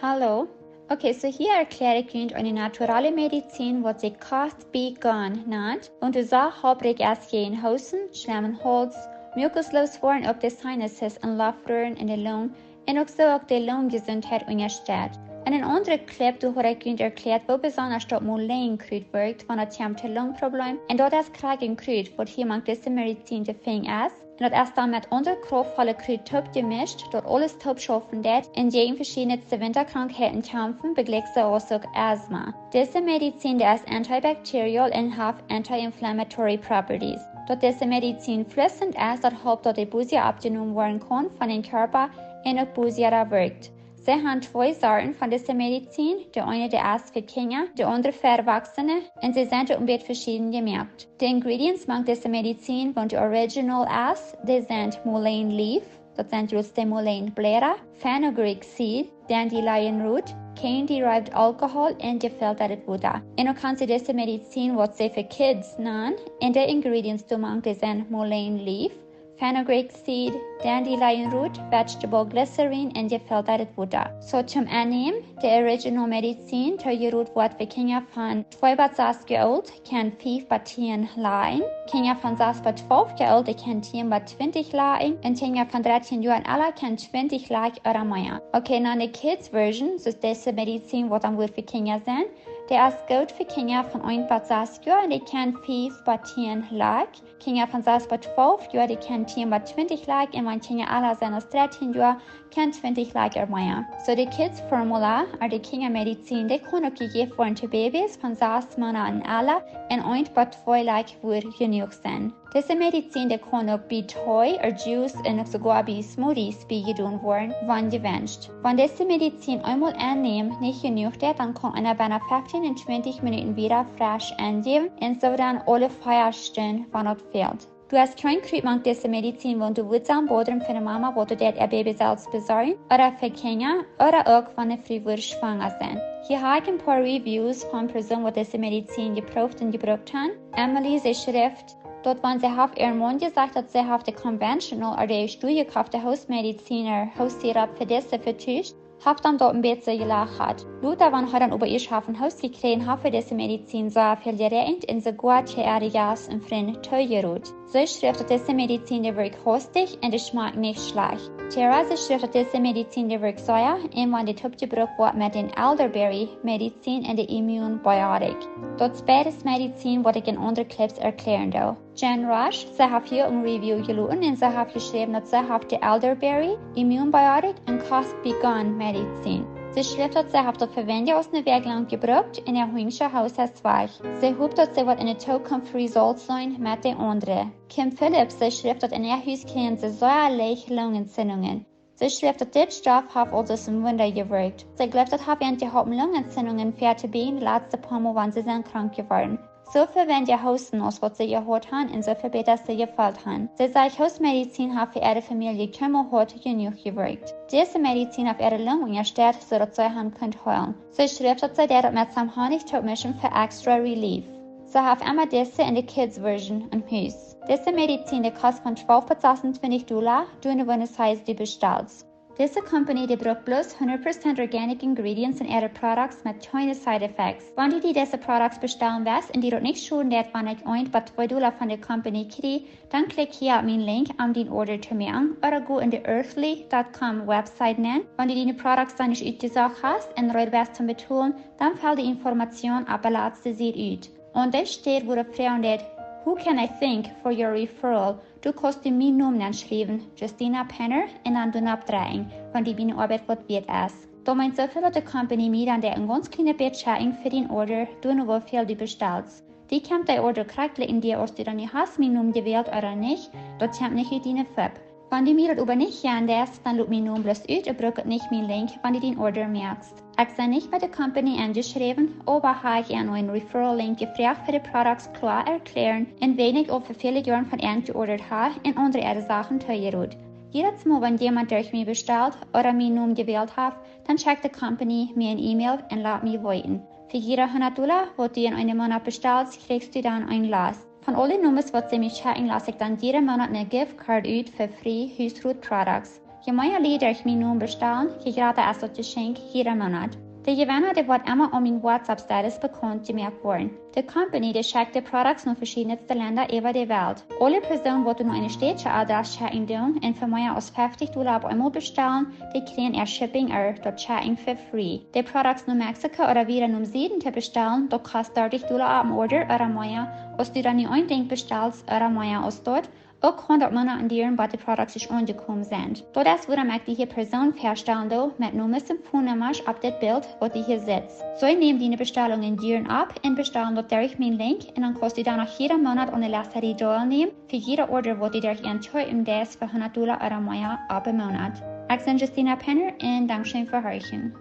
Hallo. Okay, so hier erkläre ich Ihnen eine naturale Medizin, was sich kannst, gelassen nennt. Und du sagst, hobrig erst gehen Hosen, Schlemmen Holz, mukuslos worden auf die Sinuses und Luftröhren in der Lunge und auch so auch die Lungengesundheit unterstützt. In een andere clip habe ich Ihnen erklärt, wo besonders das Moleinkruid wirkt, wenn es um Lungenproblem. Und dort ist Kragenkruid, wo jemand diese Medizin zu finden ist. Und das ist dann mit unterkraftvolle Kruid top gemischt, dort alles top schaffen wird, in gegen verschiedene Winterkrankheiten kämpfen, begleitet auch Asthma. Diese Medizin ist antibacterial und hat anti-inflammatory properties. Dort diese Medizin flüssend ist, dort dort die Busia abgenommen werden kann von den Körper und auch Busia wirkt. Sie haben zwei Sorten von dieser Medizin, die eine der ist für Kinder, die andere für Erwachsene, und sie sind ein bisschen verschieden gemerkt. Die Ingredients von dieser Medizin, die original ist, die sind Mullein Leaf, das sind just die Mullein Blätter, Fenugreek Seed, Dandelion Root, Cane-derived Alcohol und gefiltertes Wasser. Und du kannst diese Medizin, was sie für Kids nennen, und die Ingredients, die man sind Mullein Leaf, Fenugreek Seed, Dandelion Root, Vegetable Glycerin und gefiltertes Wasser. So zum Annehmen, die Original Medizin, die Root wird für Kinder von 2 bis 6 Jahre alt, kann 5 bis 10 laden. Kinder von 6 bis 12 Jahre alt, kann 10 bis 20 laden. Und Kinder von 13 Jahren alt, kann 20 laden oder mehr. Okay, dann die Kids Version, so ist diese Medizin, was dann gut für Kinder sind. Der ist gut für Kinder von 1 bis 6 Jahren, die kann 5 bis 10 laden. Kinder von 6 bis 12 Jahren, die kann 10 bis 20 laden. Und wenn Kinder alle sind als 13 Jahre, kann 20 laden oder mehr. So die Kids Formula, oder die Kindermedizin, die kann auch gegeben werden zu Babys von 6 Monaten alle und 1 bis 2 laden wird genug sein. Diese Medizin, die kann auch bei Tee oder Juice und sogar bei Smoothies beigedun werden, wenn gewünscht. Wenn diese Medizin einmal annehmen nicht genug ist, dann kann einer bei einer 15 und 20 Minuten wieder frisch angeben und so dann alle 4 Stunden, wenn es fehlt. Du hast kein Krieg diese Medizin, wenn du willst am Boden für eine Mama, wo du dir ihr Baby selbst besorgen, oder für Kinder, oder auch wenn sie friwillig schwanger sind. Hier habe ich ein paar Reviews von Personen, die diese Medizin geprüft und gebraucht haben. Emily, sie schrift, dort, wenn sie auf ihren Mund gesagt hat, sie auf die conventional oder die studiekaufte Hausmedizin oder Haussirup für diese vertuscht, hat dann dort ein bisschen gelacht. Luther, wenn er dann über ihr schaffen Haus gekriegt hat für diese Medizin, so viel gereint in so gut Gas und Freund teuerut. Sie schrift, dass diese Medizin die wirkt hostig und die schmeckt nicht schlecht. Tara, sie schrift, dass diese Medizin die wirkt säuer und wenn die Top gebraucht wird mit den Elderberry-Medizin und der Immunbiotik. Dort spätes Medizin, was ich in anderen Clips erklären will. Jen Rush, sie hat hier ein Review gelesen und sie hat geschrieben, dass sie auf die Elderberry, Immunbiotik und Cost-Begun Medizin. Sie schrift, dass sie auf die Verwendung aus einer Weg lang gebraucht in der Hüngsche Haus als Weich. Sie hofft, dass sie in der Zukunft Result sein mit den anderen. Kim Phillips, sie schrift, dass in ihr Haus kriegen sie säuerlich Lungenentzündungen. Sie schrift, dass der Stoff hat also zum Wunder gewirkt. Sie glaubt, dass während die Lungenentzündungen fertig bin, die letzte paar Mal, wann sie sind krank geworden. So viel wenn die Hosten aus, was sie gehört haben, und so viel besser sie gefällt haben. Sie sagt, Hausmedizin hat für ihre Familie kaum heute genug gewirkt. Diese Medizin auf ihre Lungen unterstützt, so dass sie haben könnt heulen. Sie schreibt, dass sie das mit seinem Honig mischen für extra Relief. Sie hat immer diese in der Kids Version im Haus. Diese Medizin, die kostet von 12 bis $26, du wenn es heißt, die bestellst. Diese Company, die braucht bloß 100% organic ingredients in ihre Products mit keine Side Effects. Wenn du diese Products bestellen willst und die dort nicht schaden wird, wenn ich $1 bis $2 von der Company kriege, dann klick hier auf meinen Link, um den Order zu machen, oder go in die earthly.com Website nennen. Wenn du deine Products dann nicht ausgesucht hast und ready bist zum Betalen, dann fällt die Information ab der letzten Seite aus. Und das steht, wo der Frau steht, Who can I thank for your referral? Du kannst mir Namen anschreiben, Justina Penner, und dann du abdrehen, wenn die meine Arbeit was wert ist. Da meint so viel der Company mir dann der ein ganz kleiner Bescheid für den Order, du nur wie viel du bestellst. Die kommt der Order korrekt in dir, ob du dann nicht hast, mein Namen gewählt oder nicht, dort kommt nicht in deine Fab. Wenn du mir das aber nicht gern lässt, dann lob mein Namen bloß aus und braucht nicht mein Link, wenn du den Order merkst. Ich sei nicht bei der Company angeschrieben, aber habe ich einen neuen Referral-Link gefragt für die Products klar erklären, in wen ich auch für viele Jahre von ihnen geordert habe und andere Sachen teuer. Jedes Mal, wenn jemand durch mich bestellt oder meinen Namen gewählt hat, dann schickt die Company mir eine E-Mail und lässt mich warten. Für jede $100, was du in einem Monat bestellst, kriegst du dann ein Glas. Von allen Nummern, was sie mich schicken, lasse ich dann jeden Monat eine Gift Card aus für free Hausrat Products. Je mehr Lieder ich mir nun bestellen, je gratis ist das Geschenk jeden Monat. Der Gewinner wird immer an meinen WhatsApp-Status bekannt gemacht werden. Die Company schickt die Produkte in verschiedenste Länder über die Welt. Alle Personen, die nur eine städtische Adresse checken tun und für mehr als $50 auf einmal bestellen, die kriegen ihr Shipping dort checken für free. Die Produkte in Mexiko oder wieder im Süden zu bestellen, das kostet $30 auf dem Order oder mehr, als du dann nicht ein Ding bestellst oder mehr als dort. Auch 100 Monate dauern, bis die Produkte sich angekommen sind. Das würde mich die Person feststellen, mit nur ein Telefonnummer auf das Bild, wo die hier sitzt. So nehmen die Bestellungen dauern ab und bestellen dort durch meinen Link und dann kannst du dann noch jeden Monat an der Liste teilnehmen für jede Order, wo die durch einen Tour im Des für $100 oder mehr ab im Monat. Ich bin Justina Penner und Dankeschön für Hören.